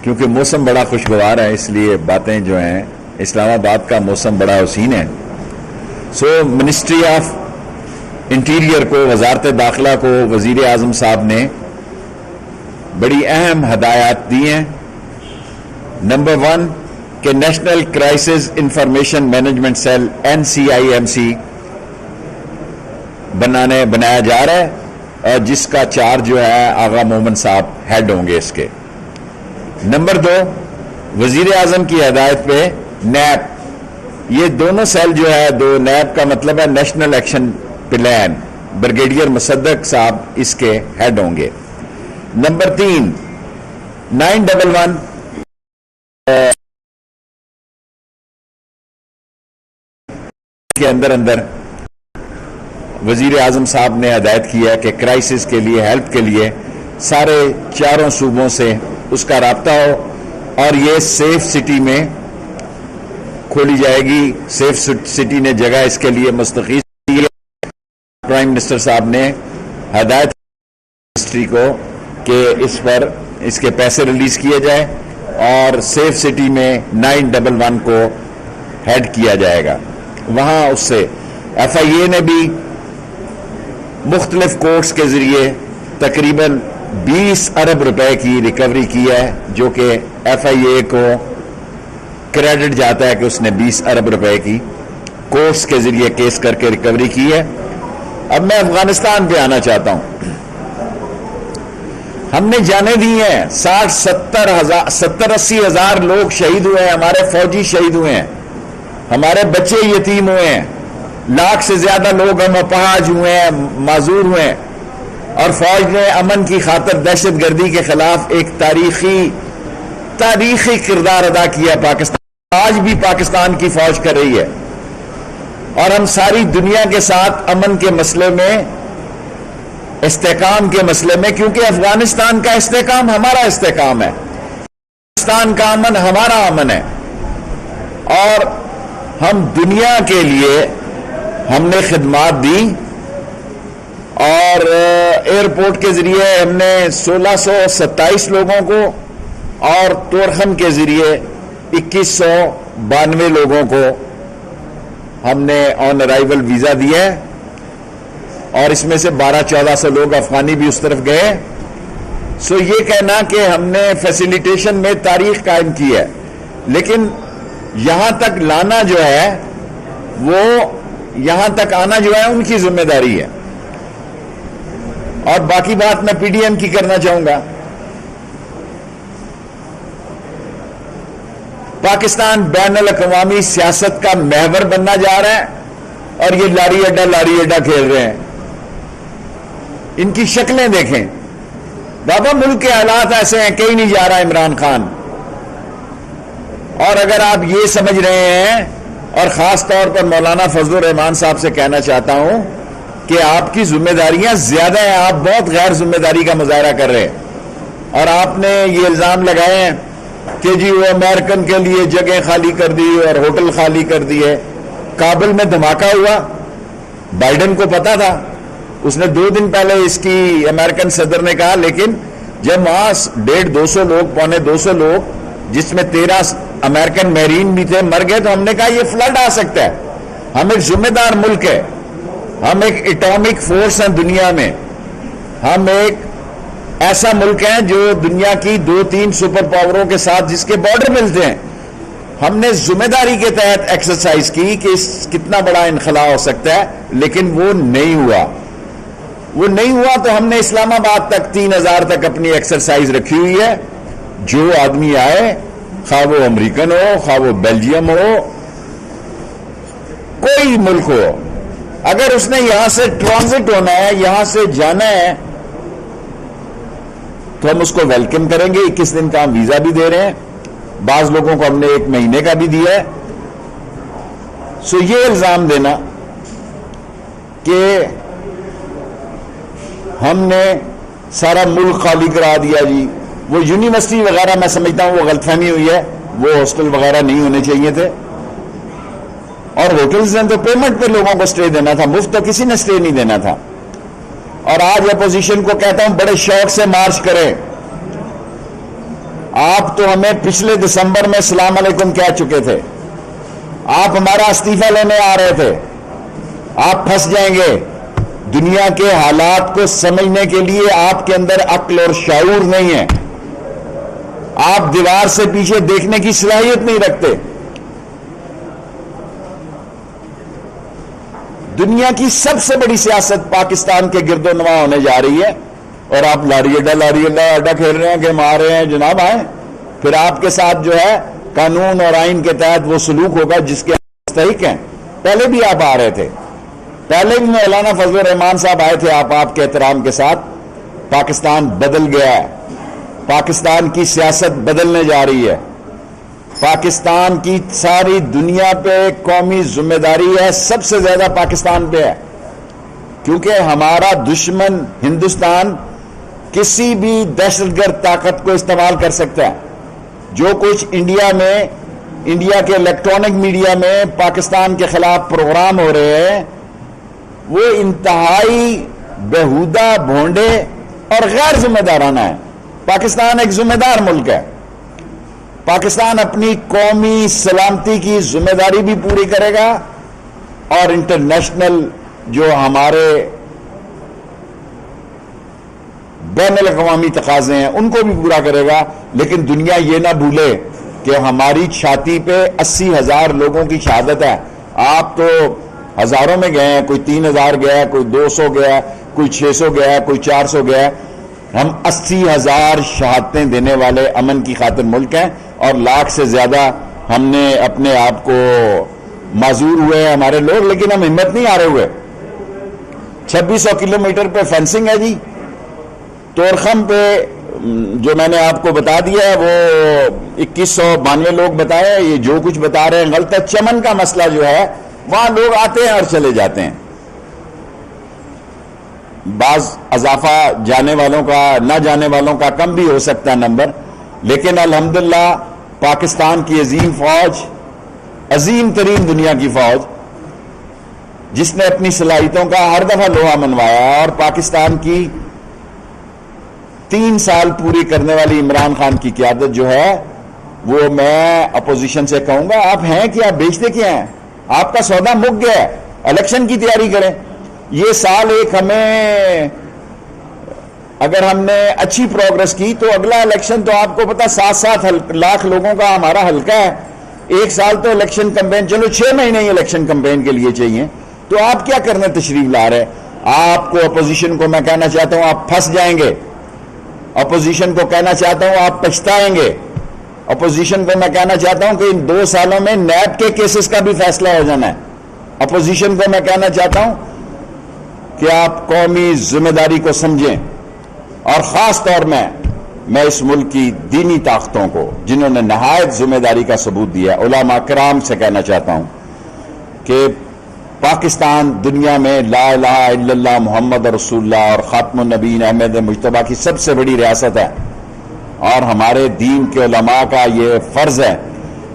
کیونکہ موسم بڑا خوشگوار ہے اس لیے باتیں جو ہیں، اسلام آباد کا موسم بڑا حسین ہے. سو منسٹری آف انٹیریئر کو، وزارت داخلہ کو وزیر اعظم صاحب نے بڑی اہم ہدایات دی ہیں. نمبر 1 کہ national crisis information management cell NCIMC بنایا جا رہا ہے، اور جس کا چارج جو ہے آغا مومن صاحب ہیڈ ہوں گے اس کے. نمبر 2 وزیر اعظم کی ہدایت پہ نیب، یہ دونوں سیل جو ہے، دو نیب کا مطلب ہے نیشنل ایکشن پلان، بریگیڈیئر مصدق صاحب اس کے ہیڈ ہوں گے. نمبر 3 911 کے اندر وزیر اعظم صاحب نے ہدایت کیا کہ کرائسس کے لیے، ہیلپ کے لیے سارے 4 صوبوں سے اس کا رابطہ ہو، اور یہ سیف سٹی میں کھولی جائے گی. سیف سٹی نے جگہ اس کے لیے مستخیص کی ہے. پرائم منسٹر صاحب نے ہدایت منسٹری کو کہ اس پر اس کے پیسے ریلیز کیے جائے، اور سیف سٹی میں 911 کو ہیڈ کیا جائے گا. وہاں اس سے FIA نے بھی مختلف کورٹس کے ذریعے تقریباً 20 ارب روپے کی ریکوری کی ہے، جو کہ FIA کو کریڈٹ جاتا ہے کہ اس نے 20 ارب روپے کی کورٹس کے ذریعے کیس کر کے ریکوری کی ہے. اب میں افغانستان پہ آنا چاہتا ہوں. ہم نے جانیں دی ہیں، 60-70-80 ہزار لوگ شہید ہوئے ہیں، ہمارے فوجی شہید ہوئے ہیں، ہمارے بچے یتیم ہوئے ہیں، 1 لاکھ سے زیادہ لوگ ہم اپاہج ہوئے ہیں، معذور ہوئے ہیں. اور فوج نے امن کی خاطر دہشت گردی کے خلاف ایک تاریخی کردار ادا کیا. پاکستان آج بھی پاکستان کی فوج کر رہی ہے، اور ہم ساری دنیا کے ساتھ امن کے مسئلے میں، استحکام کے مسئلے میں، کیونکہ افغانستان کا استحکام ہمارا استحکام ہے، پاکستان کا امن ہمارا امن ہے. اور ہم دنیا کے لیے ہم نے خدمات دی، اور ایئرپورٹ کے ذریعے ہم نے 1627 لوگوں کو، اور تورخم کے ذریعے 2192 لوگوں کو ہم نے آن ارائیول ویزا دیا ہے، اور اس میں سے 1200-1400 لوگ افغانی بھی اس طرف گئے. سو یہ کہنا کہ ہم نے فیسیلیٹیشن میں تاریخ قائم کی ہے، لیکن یہاں تک لانا جو ہے، وہ یہاں تک آنا جو ہے ان کی ذمہ داری ہے. اور باقی بات میں PDM کی کرنا چاہوں گا. پاکستان بین الاقوامی سیاست کا محور بننا جا رہا ہے، اور یہ لاری اڈا کھیل رہے ہیں. ان کی شکلیں دیکھیں بابا، ملک کے حالات ایسے ہیں، کہیں نہیں جا رہا عمران خان. اور اگر آپ یہ سمجھ رہے ہیں، اور خاص طور پر مولانا فضل الرحمان صاحب سے کہنا چاہتا ہوں کہ آپ کی ذمہ داریاں زیادہ ہیں، آپ بہت غیر ذمہ داری کا مظاہرہ کر رہے ہیں. اور آپ نے یہ الزام لگائے ہیں کہ جی وہ امریکن کے لیے جگہ خالی کر دی اور ہوٹل خالی کر دیے. کابل میں دھماکہ ہوا، بائیڈن کو پتا تھا، اس نے 2 دن پہلے اس کی امریکن صدر نے کہا، لیکن جب وہاں 150-200 لوگ، 250 لوگ، جس میں 13 امریکن میرین بھی تھے، مر گئے، تو ہم نے کہا یہ فلڈ آ سکتا ہے. ہم ایک ذمہ دار ملک ہے، ہم ایک ایٹامک فورس ہیں دنیا میں، ہم ایک ایسا ملک ہے جو دنیا کی 2-3 سپر پاوروں کے ساتھ جس کے بارڈر ملتے ہیں. ہم نے ذمہ داری کے تحت ایکسرسائز کی کہ کتنا بڑا انخلا ہو سکتا ہے، لیکن وہ نہیں ہوا. تو ہم نے اسلام آباد تک 3000 تک اپنی ایکسرسائز رکھی ہوئی ہے. جو آدمی آئے، خواہ وہ امریکن ہو، خواہ وہ بیلجیم ہو، کوئی ملک ہو، اگر اس نے یہاں سے ٹرانزٹ ہونا ہے، یہاں سے جانا ہے، تو ہم اس کو ویلکم کریں گے. 21 دن کا ہم ویزا بھی دے رہے ہیں، بعض لوگوں کو ہم نے 1 مہینے کا بھی دیا ہے. سو یہ الزام دینا کہ ہم نے سارا ملک خالی کرا دیا، جی وہ یونیورسٹی وغیرہ میں سمجھتا ہوں وہ غلط فہمی ہوئی ہے، وہ ہاسٹل وغیرہ نہیں ہونے چاہیے تھے. اور ہوٹلز نے تو پیمنٹ پہ لوگوں کو سٹے دینا تھا، مفت تو کسی نے سٹے نہیں دینا تھا. اور آج اپوزیشن کو کہتا ہوں بڑے شوق سے مارچ کریں، آپ تو ہمیں پچھلے دسمبر میں السلام علیکم کہہ چکے تھے، آپ ہمارا استعفی لینے آ رہے تھے، آپ پھنس جائیں گے۔ دنیا کے حالات کو سمجھنے کے لیے آپ کے اندر عقل اور شعور نہیں ہے، آپ دیوار سے پیچھے دیکھنے کی صلاحیت نہیں رکھتے۔ دنیا کی سب سے بڑی سیاست پاکستان کے گرد و نواح ہونے جا رہی ہے، اور آپ لاری اڈا کھیل رہے ہیں کہ مار رہے ہیں۔ جناب آئیں، پھر آپ کے ساتھ جو ہے قانون اور آئین کے تحت وہ سلوک ہوگا جس کے مستحق ہیں۔ پہلے بھی آپ آ رہے تھے، پہلے بھی مولانا فضل الرحمان صاحب آئے تھے آپ کے احترام کے ساتھ۔ پاکستان بدل گیا ہے، پاکستان کی سیاست بدلنے جا رہی ہے، پاکستان کی ساری دنیا پہ قومی ذمہ داری ہے، سب سے زیادہ پاکستان پہ ہے، کیونکہ ہمارا دشمن ہندوستان کسی بھی دہشت گرد طاقت کو استعمال کر سکتا ہے۔ جو کچھ انڈیا کے الیکٹرانک میڈیا میں پاکستان کے خلاف پروگرام ہو رہے ہیں، وہ انتہائی بیہودہ، بھونڈے اور غیر ذمہ دارانہ ہے۔ پاکستان ایک ذمہ دار ملک ہے، پاکستان اپنی قومی سلامتی کی ذمہ داری بھی پوری کرے گا اور انٹرنیشنل جو ہمارے بین الاقوامی تقاضے ہیں ان کو بھی پورا کرے گا۔ لیکن دنیا یہ نہ بھولے کہ ہماری چھاتی پہ 80,000 لوگوں کی شہادت ہے۔ آپ تو ہزاروں میں گئے ہیں، کوئی 3,000 گیا ہے، کوئی 200 گیا ہے، کوئی 600 گیا ہے، کوئی 400 گیا ہے۔ ہم 80,000 شہادتیں دینے والے امن کی خاطر ملک ہیں، اور لاکھ سے زیادہ ہم نے اپنے آپ کو معذور ہوئے ہیں ہمارے لوگ، لیکن ہم ہمت نہیں ہارے ہوئے۔ 2600 کلومیٹر پہ فینسنگ ہے جی۔ تورخم پہ جو میں نے آپ کو بتا دیا ہے وہ 2192 لوگ بتائے، یہ جو کچھ بتا رہے ہیں غلط ہے۔ چمن کا مسئلہ جو ہے وہاں لوگ آتے ہیں اور چلے جاتے ہیں، بعض اضافہ جانے والوں کا، نہ جانے والوں کا کم بھی ہو سکتا ہے نمبر، لیکن الحمدللہ پاکستان کی عظیم فوج، عظیم ترین دنیا کی فوج، جس نے اپنی صلاحیتوں کا ہر دفعہ لوہا منوایا، اور پاکستان کی 3 سال پوری کرنے والی عمران خان کی قیادت جو ہے، وہ میں اپوزیشن سے کہوں گا آپ ہیں کیا، بیچتے کیا ہیں؟ آپ کا سودا مک گیا ہے، الیکشن کی تیاری کریں۔ یہ سال ایک ہمیں، اگر ہم نے اچھی پروگرس کی تو اگلا الیکشن تو آپ کو پتا 7 لاکھ لوگوں کا ہمارا حلقہ ہے، ایک سال تو الیکشن کمپین، چلو 6 مہینے ہی الیکشن کمپین کے لیے چاہیے، تو آپ کیا کرنے تشریف لا رہے؟ آپ کو اپوزیشن کو میں کہنا چاہتا ہوں آپ پھنس جائیں گے، اپوزیشن کو کہنا چاہتا ہوں آپ پچھتائیں گے، اپوزیشن کو میں کہنا چاہتا ہوں کہ ان 2 سالوں میں نیب کے کیسز کا بھی فیصلہ ہو جانا ہے، اپوزیشن کو میں کہنا چاہتا ہوں کہ آپ قومی ذمہ داری کو سمجھیں، اور خاص طور میں اس ملک کی دینی طاقتوں کو جنہوں نے نہایت ذمہ داری کا ثبوت دیا، علماء کرام سے کہنا چاہتا ہوں کہ پاکستان دنیا میں لا الہ الا اللہ محمد رسول اللہ اور خاتم النبیین احمد مجتبیٰ کی سب سے بڑی ریاست ہے، اور ہمارے دین کے علماء کا یہ فرض ہے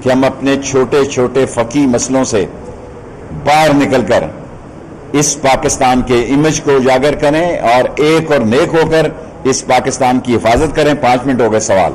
کہ ہم اپنے چھوٹے چھوٹے فقہی مسئلوں سے باہر نکل کر اس پاکستان کے امیج کو اجاگر کریں اور ایک اور نیک ہو کر اس پاکستان کی حفاظت کریں۔ 5 منٹ ہو گئے سوال۔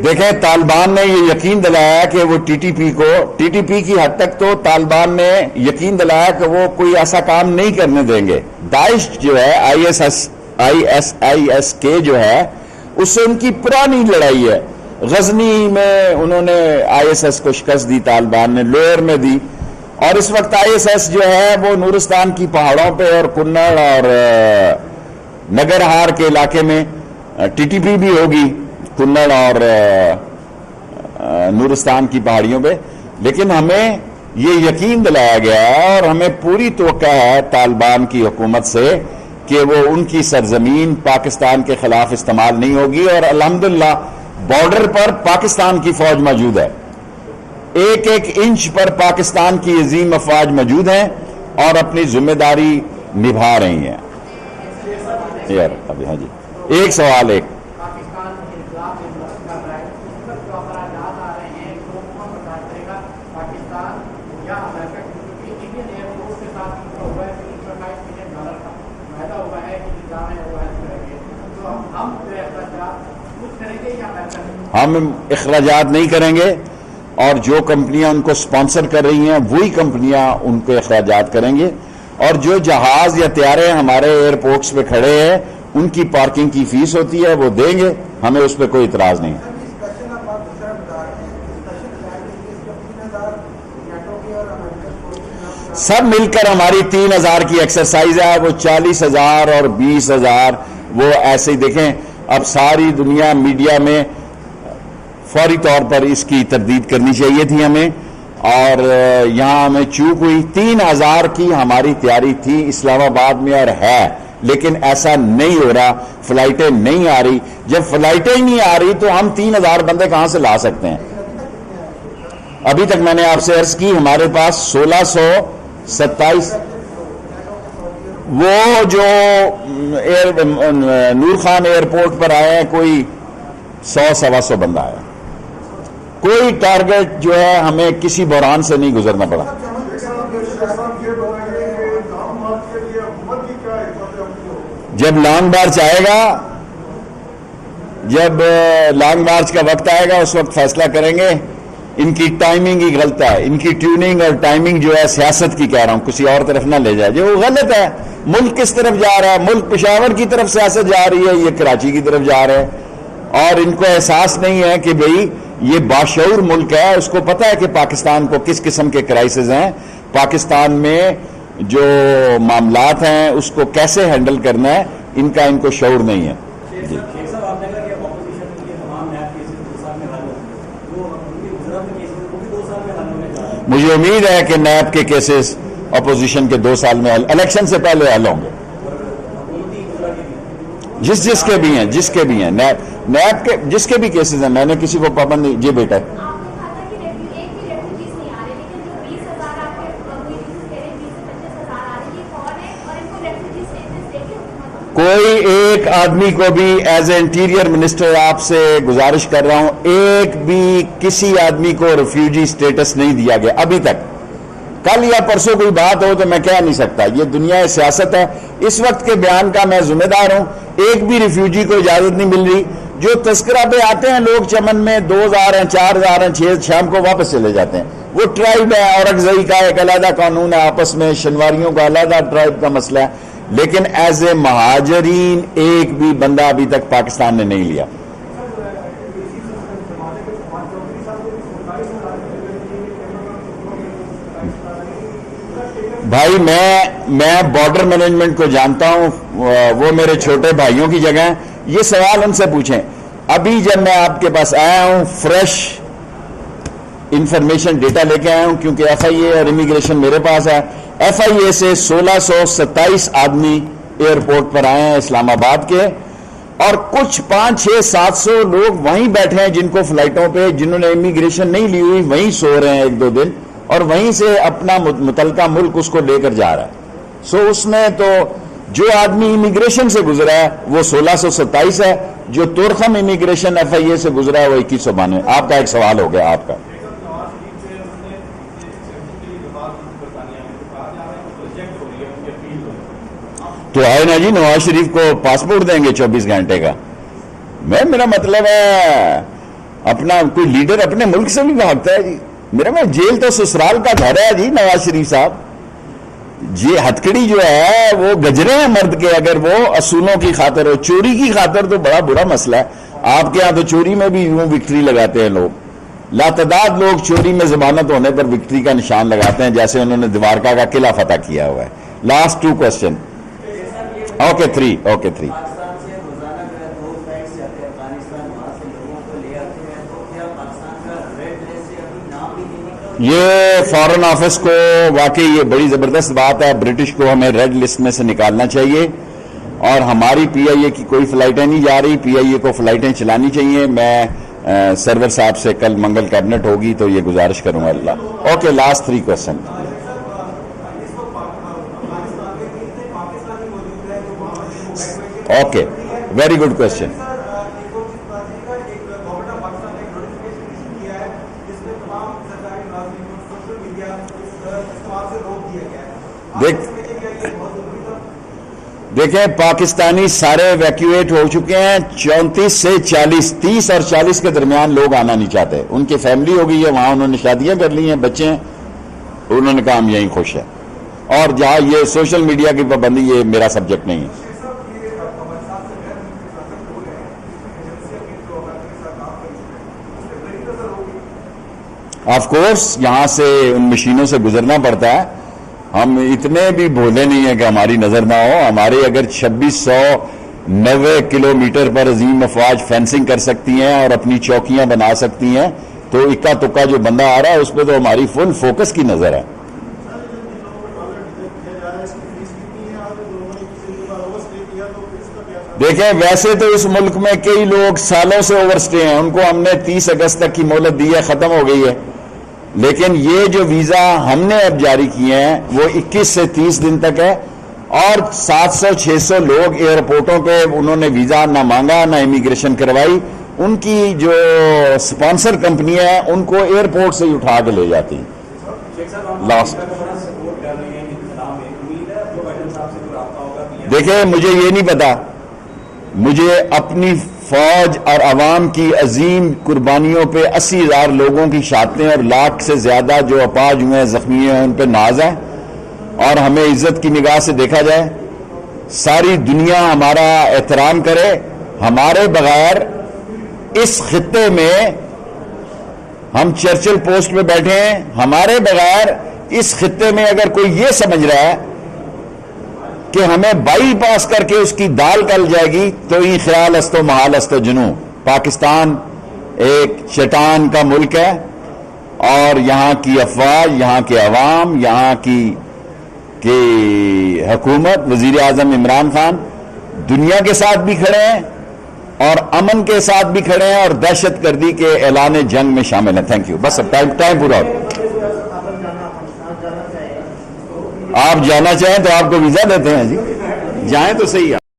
دیکھیں، طالبان نے یہ یقین دلایا کہ وہ ٹی ٹی پی کی حد تک تو طالبان نے یقین دلایا کہ وہ کوئی ایسا کام نہیں کرنے دیں گے۔ داعش جو ہے ISIS کے جو ہے اس سے ان کی پرانی لڑائی ہے۔ غزنی میں انہوں نے ISIS کو شکست دی، طالبان نے لوئر میں دی، اور اس وقت ISIS جو ہے وہ نورستان کی پہاڑوں پہ اور کنڑ اور نگرہار کے علاقے میں ٹی ٹی پی بھی ہوگی کنڑ اور نورستان کی پہاڑیوں پہ، لیکن ہمیں یہ یقین دلایا گیا ہے اور ہمیں پوری توقع ہے طالبان کی حکومت سے کہ وہ ان کی سرزمین پاکستان کے خلاف استعمال نہیں ہوگی، اور الحمدللہ بارڈر پر پاکستان کی فوج موجود ہے، ایک ایک انچ پر پاکستان کی عظیم افواج موجود ہیں اور اپنی ذمہ داری نبھا رہی ہیں۔ یار ابھی ہاں جی ایک سوال ایک پاکستان یا امریکہ ہم اخراجات نہیں کریں گے، اور جو کمپنیاں ان کو سپانسر کر رہی ہیں وہی کمپنیاں ان کے اخراجات کریں گے، اور جو جہاز یا طیارے ہمارے ایئرپورٹس پہ کھڑے ہیں ان کی پارکنگ کی فیس ہوتی ہے وہ دیں گے، ہمیں اس پہ کوئی اعتراض نہیں۔ سب مل کر ہماری 3,000 کی ایکسرسائز ہے، وہ 40,000 اور 20,000 وہ ایسے ہی دیکھیں۔ اب ساری دنیا میڈیا میں فوری طور پر اس کی تردید کرنی چاہیے تھی ہمیں، اور یہاں ہمیں چوک ہوئی۔ 3,000 کی ہماری تیاری تھی اسلام آباد میں اور ہے، لیکن ایسا نہیں ہو رہا، فلائٹیں نہیں آ رہی۔ جب فلائٹیں نہیں آ رہی تو ہم 3,000 بندے کہاں سے لا سکتے ہیں؟ ابھی تک میں نے آپ سے عرض کی ہمارے پاس 1627 وہ جو نور خان ایئرپورٹ پر آئے ہیں کوئی 100-125 بندہ آیا، کوئی ٹارگٹ جو ہے ہمیں کسی بحران سے نہیں گزرنا پڑا۔ جب لانگ مارچ آئے گا، جب لانگ مارچ کا وقت آئے گا اس وقت فیصلہ کریں گے۔ ان کی ٹائمنگ ہی غلط ہے، ان کی ٹیوننگ اور ٹائمنگ جو ہے سیاست کی کہہ رہا ہوں، کسی اور طرف نہ لے جائے، جو وہ غلط ہے۔ ملک کس طرف جا رہا ہے؟ ملک پشاور کی طرف سیاست جا رہی ہے، یہ کراچی کی طرف جا رہا ہے، اور ان کو احساس نہیں ہے کہ بھئی یہ باشعور ملک ہے، اس کو پتہ ہے کہ پاکستان کو کس قسم کے کرائسز ہیں، پاکستان میں جو معاملات ہیں اس کو کیسے ہینڈل کرنا ہے، ان کو شعور نہیں ہے۔ جی مجھے امید ہے کہ نیب کے کیسز اپوزیشن کے 2 سال میں الیکشن سے پہلے حل ہوں گے، جس کے بھی ہیں نیب کے جس کے بھی کیسز ہیں، میں نے کسی کو پابند نہیں۔ جی بیٹا، کوئی ایک آدمی کو بھی ایز اے انٹیریئر منسٹر آپ سے گزارش کر رہا ہوں، ایک بھی کسی آدمی کو ریفیوجی سٹیٹس نہیں دیا گیا ابھی تک۔ کل یا پرسوں کوئی بات ہو تو میں کہہ نہیں سکتا، یہ دنیا سیاست ہے، اس وقت کے بیان کا میں ذمہ دار ہوں۔ ایک بھی ریفیوجی کو اجازت نہیں مل رہی، جو تذکرہ پہ آتے ہیں لوگ چمن میں 2,000 ہیں، 4,000 ہیں، 6 شام کو واپس چلے جاتے ہیں۔ وہ ٹرائب ہے، اورکزئی کا ایک علیحدہ قانون ہے، آپس میں شنواریوں کا علیحدہ ٹرائب کا مسئلہ ہے، لیکن ایز اے مہاجرین ایک بھی بندہ ابھی تک پاکستان نے نہیں لیا۔ بھائی میں بارڈر مینجمنٹ کو جانتا ہوں، وہ میرے چھوٹے بھائیوں کی جگہ ہیں، یہ سوال ان سے پوچھیں۔ ابھی جب میں آپ کے پاس آیا ہوں فریش انفارمیشن ڈیٹا لے کے آیا ہوں، کیونکہ ایف آئی اے اور امیگریشن میرے پاس ہے۔ ایف آئی اے سے 1627 آدمی ایئرپورٹ پر آئے ہیں اسلام آباد کے، اور کچھ 500-600-700 لوگ وہیں بیٹھے ہیں جن کو فلائٹوں پہ، جنہوں نے امیگریشن نہیں لی ہوئی، وہیں سو رہے ہیں 1-2 دن، اور وہیں سے اپنا متعلقہ ملک اس کو لے کر جا رہا ہے۔ اس میں تو جو آدمی امیگریشن سے گزرا ہے وہ 1627 ہے، جو تورخم امیگریشن ایف آئی اے سے گزرا ہے وہ 2192۔ آپ کا ایک سوال ہو گیا آپ کا۔ تو آئے نا جی، نواز شریف کو پاسپورٹ دیں گے 24 گھنٹے کا۔ میرا مطلب ہے اپنا کوئی لیڈر اپنے ملک سے بھی بھاگتا ہے جی، میرا جیل تو سسرال کا گھر ہے جی نواز شریف صاحب جی۔ ہتکڑی جو ہے وہ گجرے ہیں مرد کے، اگر وہ اصولوں کی خاطر ہو، چوری کی خاطر تو بڑا برا مسئلہ ہے۔ آپ کے ہاں تو چوری میں بھی یوں وکٹری لگاتے ہیں لوگ، لاتعداد لوگ چوری میں ضمانت ہونے پر وکٹری کا نشان لگاتے ہیں، جیسے انہوں نے دوارکا کا قلعہ فتح کیا ہوا ہے۔ Last 2 question. اوکے 3 یہ فارن آفس کو واقعی یہ بڑی زبردست بات ہے، برٹش کو ہمیں ریڈ لسٹ میں سے نکالنا چاہیے، اور ہماری پی آئی اے کی کوئی فلائٹیں نہیں جا رہی، پی آئی اے کو فلائٹیں چلانی چاہیے۔ میں سرور صاحب سے کل منگل کیبنٹ ہوگی تو یہ گزارش کروں گا۔ اللہ okay, last 3 question. Okay, very good question. دیکھیں پاکستانی سارے ایویکویٹ ہو چکے ہیں، 34 سے 40، 30 اور 40 کے درمیان لوگ آنا نہیں چاہتے، ان کی فیملی ہو گئی ہے وہاں، انہوں نے شادیاں کر لی ہیں، بچے ہیں، انہوں نے کہا ہم یہیں خوش ہیں. اور جہاں یہ سوشل میڈیا کی پابندی، یہ میرا سبجیکٹ نہیں ہے. آف کورس یہاں سے ان مشینوں سے گزرنا پڑتا ہے. ہم اتنے بھی بھولے نہیں ہیں کہ ہماری نظر نہ ہو. ہمارے اگر 2690 کلومیٹر پر عظیم افواج فینسنگ کر سکتی ہیں اور اپنی چوکیاں بنا سکتی ہیں، تو اکا تکا جو بندہ آ رہا ہے اس پہ تو ہماری فل فوکس کی نظر ہے. دیکھیں ویسے تو اس ملک میں کئی لوگ سالوں سے اوور سٹے ہیں، ان کو ہم نے 30 اگست تک کی مہلت دی ہے، ختم ہو گئی ہے. لیکن یہ جو ویزا ہم نے اب جاری کیے ہیں وہ 21 سے 30 دن تک ہے، اور 700-600 لوگ ایئرپورٹوں پہ انہوں نے ویزا نہ مانگا نہ امیگریشن کروائی. ان کی جو سپانسر کمپنی ہے ان کو ایئرپورٹ سے ہی اٹھا کے لے جاتی ہیں. لاسٹ دیکھیں مجھے یہ نہیں پتا، مجھے اپنی فوج اور عوام کی عظیم قربانیوں پہ 80,000 لوگوں کی شہادتیں اور لاکھ سے زیادہ جو اپاہج ہوئے ہیں، زخمی ہیں، ان پہ ناز ہے. اور ہمیں عزت کی نگاہ سے دیکھا جائے، ساری دنیا ہمارا احترام کرے. ہمارے بغیر اس خطے میں، ہم چرچل پوسٹ پہ بیٹھے ہیں، ہمارے بغیر اس خطے میں اگر کوئی یہ سمجھ رہا ہے کہ ہمیں بائی پاس کر کے اس کی دال گل جائے گی، تو یہ خیال است و محال است و جنوں. پاکستان ایک چٹان کا ملک ہے، اور یہاں کی افواج، یہاں کے عوام، یہاں کی حکومت، وزیر اعظم عمران خان دنیا کے ساتھ بھی کھڑے ہیں اور امن کے ساتھ بھی کھڑے ہیں، اور دہشت گردی کے اعلان جنگ میں شامل ہیں. Thank you. بس اب ٹائم پورا ہو. آپ جانا چاہیں تو آپ کو ویزا دیتے ہیں جی، جائیں تو صحیح.